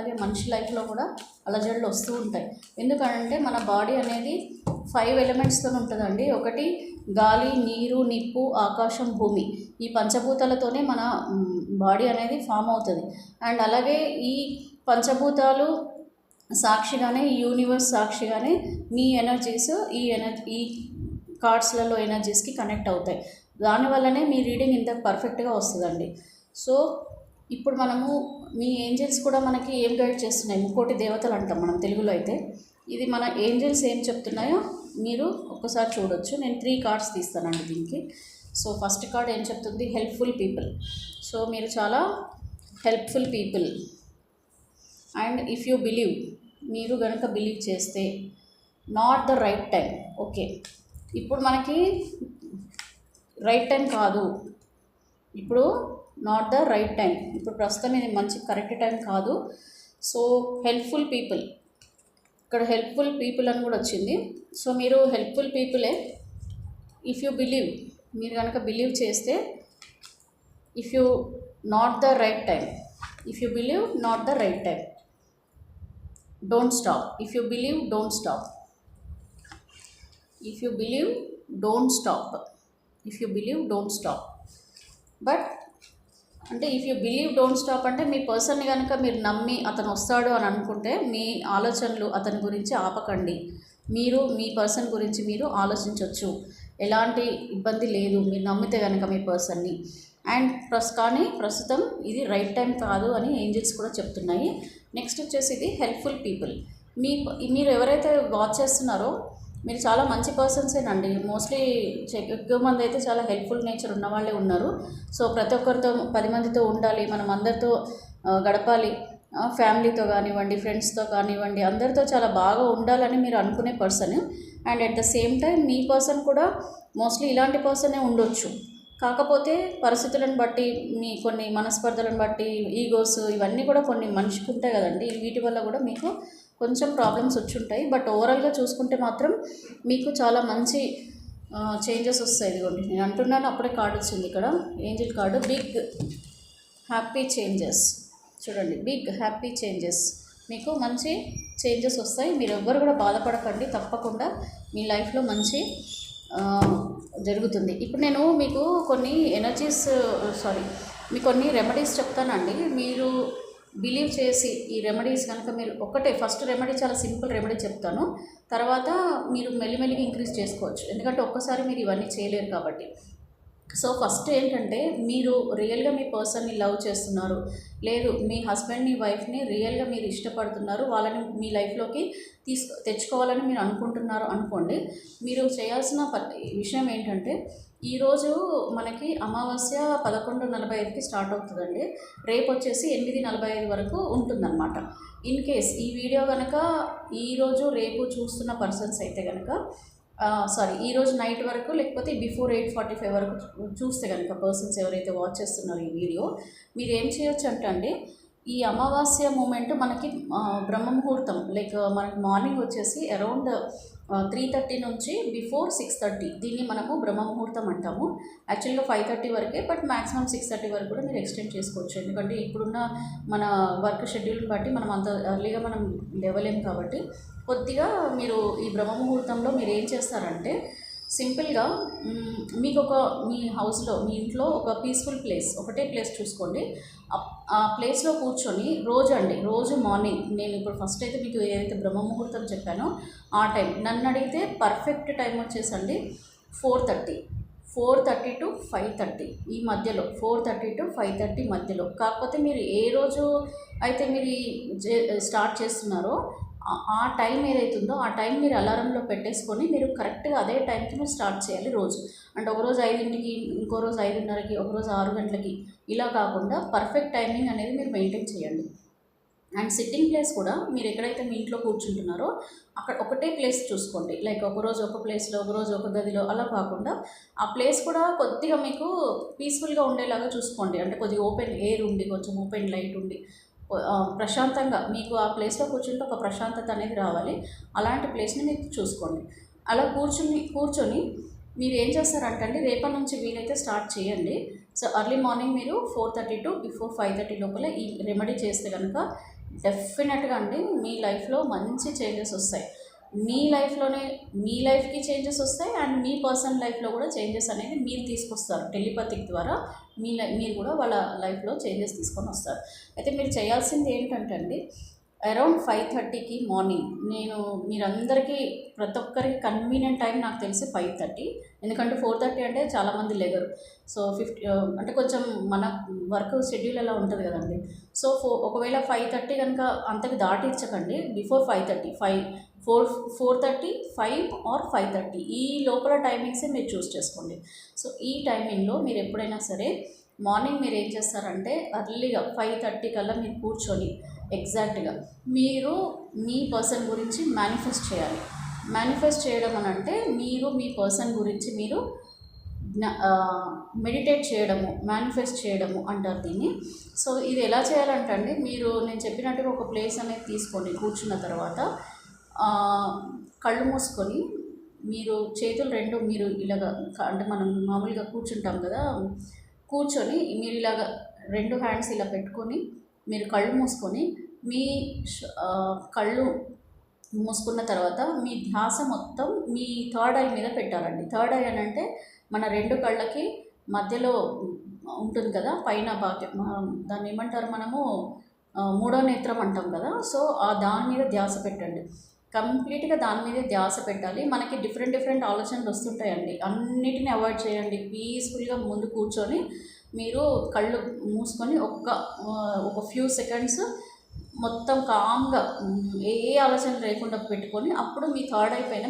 అలాగే మనిషి లైఫ్లో కూడా అలజడులు వస్తూ ఉంటాయి. ఎందుకంటే మన బాడీ అనేది 5 ఎలిమెంట్స్తో ఉంటుందండి. ఒకటి గాలి, నీరు, నిప్పు, ఆకాశం, భూమి. ఈ పంచభూతాలతోనే మన బాడీ అనేది ఫామ్ అవుతుంది. అండ్ అలాగే ఈ పంచభూతాలు సాక్షిగానే, ఈ యూనివర్స్ సాక్షిగానే మీ ఎనర్జీస్ ఈ కార్డ్స్లలో ఎనర్జీస్కి కనెక్ట్ అవుతాయి. దానివల్లనే మీ రీడింగ్ ఇంత పర్ఫెక్ట్గా వస్తుందండి. సో ఇప్పుడు మనము మీ ఏంజల్స్ కూడా మనకి ఏం గైడ్ చేస్తున్నాయి, ముక్కోటి దేవతలు అంటాం మనం తెలుగులో అయితే. ఇది మన ఏంజల్స్ ఏం చెప్తున్నాయో మీరు ఒక్కసారి చూడొచ్చు. నేను 3 కార్డ్స్ తీస్తానండి దీనికి. సో ఫస్ట్ కార్డ్ ఏం చెప్తుంది, హెల్ప్ఫుల్ పీపుల్. సో మీరు చాలా helpful people. And if you believe, మీరు కనుక బిలీవ్ చేస్తే, not the right time. Okay, ఇప్పుడు మనకి రైట్ టైం కాదు, ఇప్పుడు నాట్ ద రైట్ టైం, ఇప్పుడు ప్రస్తుతం ఇది మంచి కరెక్ట్ టైం కాదు. సో హెల్ప్ఫుల్ పీపుల్, ఇక్కడ హెల్ప్ఫుల్ పీపుల్ అని కూడా వచ్చింది. సో మీరు హెల్ప్ఫుల్ పీపులే. ఇఫ్ యూ బిలీవ్, మీరు కనుక బిలీవ్ చేస్తే, if you not the right time, if you believe not the right time, don't stop. If you believe don't stop, if you believe don't stop, if you believe don't stop. But అంటే if you believe don't stop అంటే మీ పర్సన్ని కనుక మీరు నమ్మి అతను వస్తాడు అని అనుకుంటే మీ ఆలోచనలు అతని గురించి ఆపకండి. మీరు మీ పర్సన్ గురించి మీరు ఆలోచించవచ్చు, ఎలాంటి ఇబ్బంది లేదు మీరు నమ్మితే కనుక మీ పర్సన్ని. అండ్ కానీ ప్రస్తుతం ఇది రైట్ టైం కాదు అని ఏంజల్స్ కూడా చెప్తున్నాయి. నెక్స్ట్ వచ్చేసి ఇది హెల్ప్ఫుల్ పీపుల్. మీరు ఎవరైతే వాచ్ చేస్తున్నారో మీరు చాలా మంచి పర్సన్సేనండి. మోస్ట్లీ ఎక్కువ మంది అయితే చాలా హెల్ప్ఫుల్ నేచర్ ఉన్న వాళ్ళే ఉన్నారు. సో ప్రతి ఒక్కరితో 10 మందితో ఉండాలి, మనం అందరితో గడపాలి, ఫ్యామిలీతో కానివ్వండి, ఫ్రెండ్స్తో కానివ్వండి, అందరితో చాలా బాగా ఉండాలని మీరు అనుకునే person. And at the same time me person కూడా మోస్ట్లీ ఇలాంటి పర్సనే ఉండొచ్చు. కాకపోతే పరిస్థితులను బట్టి, మీ కొన్ని మనస్పర్ధలను బట్టి, ఈగోస్ ఇవన్నీ కూడా కొన్ని మనిషికి ఉంటాయి కదండి. వీటి వల్ల కూడా మీకు కొంచెం ప్రాబ్లమ్స్ వచ్చి ఉంటాయి. బట్ ఓవరాల్గా చూసుకుంటే మాత్రం మీకు చాలా మంచి చేంజెస్ వస్తాయి. ఇదిగోండి నేను అంటున్నాను, అప్పుడే కార్డు వచ్చింది ఇక్కడ, angel card. Big happy changes. చూడండి, బిగ్ హ్యాపీ చేంజెస్, మీకు మంచి చేంజెస్ వస్తాయి. మీరు ఎవ్వరు కూడా బాధపడకండి, తప్పకుండా మీ లైఫ్లో మంచి జరుగుతుంది. ఇప్పుడు నేను మీకు కొన్ని మీకు కొన్ని రెమెడీస్ చెప్తానండి. మీరు బిలీవ్ చేసి ఈ రెమెడీస్ కనుక మీరు ఫస్ట్ రెమెడీ చాలా సింపుల్ రెమెడీ చెప్తాను, తర్వాత మీరు మెల్లిమెల్లిగా ఇంక్రీజ్ చేసుకోవచ్చు. ఎందుకంటే ఒక్కసారి మీరు ఇవన్నీ చేయలేరు కాబట్టి. సో ఫస్ట్ ఏంటంటే, మీరు రియల్గా మీ పర్సన్ని లవ్ చేస్తున్నారు, లేదు మీ హస్బెండ్ని వైఫ్ని రియల్గా మీరు ఇష్టపడుతున్నారు, వాళ్ళని మీ లైఫ్లోకి తెచ్చుకోవాలని మీరు అనుకుంటున్నారు అనుకోండి. మీరు చేయాల్సిన విషయం ఏంటంటే, ఈరోజు మనకి అమావాస్య 11:45కి స్టార్ట్ అవుతుందండి. రేపు వచ్చేసి 8:45 వరకు ఉంటుందన్నమాట. ఇన్ కేస్ ఈ వీడియో కనుక ఈరోజు రేపు చూస్తున్న పర్సన్స్ అయితే కనుక ఈరోజు నైట్ వరకు, లేకపోతే బిఫోర్ 8:45 వరకు చూస్తే కనుక పర్సన్స్ ఎవరైతే వాచ్ చేస్తున్నారో ఈ వీడియో, మీరు ఏం చేయొచ్చు అంటే అండి, ఈ అమావాస్య మూమెంట్ మనకి బ్రహ్మముహూర్తం, లైక్ మనకి మార్నింగ్ వచ్చేసి అరౌండ్ 3:30 నుంచి బిఫోర్ 6:30, దీన్ని మనము బ్రహ్మముహూర్తం అంటాము. యాక్చువల్గా 5:30 వరకే, బట్ మ్యాక్సిమం 6:30 వరకు కూడా మీరు ఎక్స్టెండ్ చేసుకోవచ్చు. ఎందుకంటే ఇప్పుడున్న మన వర్క్ షెడ్యూల్ని బట్టి మనం అంత ఎర్లీగా మనం లేవలేము కాబట్టి, కొద్దిగా మీరు ఈ బ్రహ్మముహూర్తంలో మీరు ఏం చేస్తారంటే, సింపుల్గా మీ హౌస్లో, మీ ఇంట్లో ఒక పీస్ఫుల్ ప్లేస్, ఒకటే ప్లేస్ చూసుకోండి. ఆ ప్లేస్లో కూర్చొని రోజు మార్నింగ్, నేను ఇప్పుడు ఫస్ట్ అయితే మీకు ఏదైతే బ్రహ్మముహూర్తం చెప్పానో ఆ టైం, నన్ను అడిగితే పర్ఫెక్ట్ టైం వచ్చేసండి 4:30 to 5:30 ఈ మధ్యలో, 4:30 to 5:30 మధ్యలో. కాకపోతే మీరు ఏ రోజు అయితే మీరు స్టార్ట్ చేస్తున్నారో ఆ టైం ఏదైతుందో ఆ టైం మీరు అలారంలో పెట్టేసుకొని మీరు కరెక్ట్గా అదే టైంకి మీరు స్టార్ట్ చేయాలి రోజు. అంటే ఒకరోజు 5కి, ఇంకో రోజు 5:30కి, ఒకరోజు 6 గంటలకి, ఇలా కాకుండా పర్ఫెక్ట్ టైమింగ్ అనేది మీరు మెయింటైన్ చేయండి. అండ్ సిట్టింగ్ ప్లేస్ కూడా మీరు ఎక్కడైతే మీ ఇంట్లో కూర్చుంటున్నారో అక్కడ ఒకటే ప్లేస్ చూసుకోండి. లైక్ ఒకరోజు ఒక ప్లేస్లో, ఒకరోజు ఒక గదిలో, అలా కాకుండా ఆ ప్లేస్ కూడా కొద్దిగా మీకు పీస్ఫుల్గా ఉండేలాగా చూసుకోండి. అంటే కొద్దిగా ఓపెన్ ఎయిర్ ఉండి, కొంచెం ఓపెన్ లైట్ ఉండి, ప్రశాంతంగా మీకు ఆ ప్లేస్లో కూర్చుంటే ఒక ప్రశాంతత అనేది రావాలి. అలాంటి ప్లేస్ని మీరు చూసుకోండి. అలా కూర్చొని మీరు ఏం చేస్తారంటే అండి, రేపటి నుంచి వీలైతే స్టార్ట్ చేయండి. సో ఎర్లీ మార్నింగ్ మీరు 4:30 to బిఫోర్ 5:30 లోపల ఈ రెమెడీ చేస్తే కనుక డెఫినెట్గా అండి మీ లైఫ్లో మంచి చేంజెస్ వస్తాయి. మీ లైఫ్లోనే మీ లైఫ్కి చేంజెస్ వస్తాయి అండ్ మీ పర్సనల్ లైఫ్లో కూడా చేంజెస్ అనేది మీరు తీసుకొస్తారు. టెలిపతిక్ ద్వారా మీరు కూడా వాళ్ళ లైఫ్లో చేంజెస్ తీసుకొని వస్తారు. అయితే మీరు చేయాల్సింది ఏంటంటే అండి, అరౌండ్ 5:30కి మార్నింగ్ మీరందరికీ ప్రతి ఒక్కరికి కన్వీనియంట్ టైం నాకు తెలిసి 5:30. ఎందుకంటే 4:30 అంటే చాలామంది లేగరు. సో అంటే కొంచెం మన వర్క్ షెడ్యూల్ ఎలా ఉంటుంది కదండి. సో ఒకవేళ 5:30 కనుక అంతకు దాటించకండి. బిఫోర్ 5:30, 4:30, 5 ఆర్ 5:30 ఈ లోపల టైమింగ్సే మీరు చూస్ చేసుకోండి. సో ఈ టైమింగ్లో మీరు ఎప్పుడైనా సరే మార్నింగ్ మీరు ఏం చేస్తారంటే అర్లీగా 5:30 కల్లా మీరు కూర్చొని ఎగ్జాక్ట్గా మీరు మీ పర్సన్ గురించి మేనిఫెస్ట్ చేయాలి. మేనిఫెస్ట్ చేయడం అని అంటే మీరు మీ పర్సన్ గురించి మీరు మెడిటేట్ చేయడము, మేనిఫెస్ట్ చేయడము అంటారు దీన్ని. సో ఇది ఎలా చేయాలంటే అండి, నేను చెప్పినట్టుగా ఒక ప్లేస్ అనేది తీసుకొని కూర్చున్న తర్వాత కళ్ళు మూసుకొని మీరు చేతులు రెండు మీరు ఇలాగ అంటే మనం మామూలుగా కూర్చుంటాం కదా, కూర్చొని మీరు ఇలాగ 2 హ్యాండ్స్ ఇలా పెట్టుకొని మీరు కళ్ళు మూసుకొని మీ కళ్ళు మూసుకున్న తర్వాత మీ ధ్యాస మొత్తం మీ థర్డ్ ఐ మీద పెట్టాలండి. థర్డ్ ఐ అని అంటే మన 2 కళ్ళకి మధ్యలో ఉంటుంది కదా, పైన దాన్ని ఏమంటారు మనము మూడో నేత్రం అంటాం కదా. సో దాని మీద ధ్యాస పెట్టండి. కంప్లీట్గా దాని మీదే ధ్యాస పెట్టాలి. మనకి డిఫరెంట్ ఆలోచనలు వస్తుంటాయండి, అన్నిటిని అవాయిడ్ చేయండి. పీస్ఫుల్గా ముందు కూర్చొని మీరు కళ్ళు మూసుకొని ఒక ఫ్యూ సెకండ్స్ మొత్తం కామ్గా ఏ ఆలోచన లేకుండా పెట్టుకొని అప్పుడు మీ థర్డ్ ఐ పైన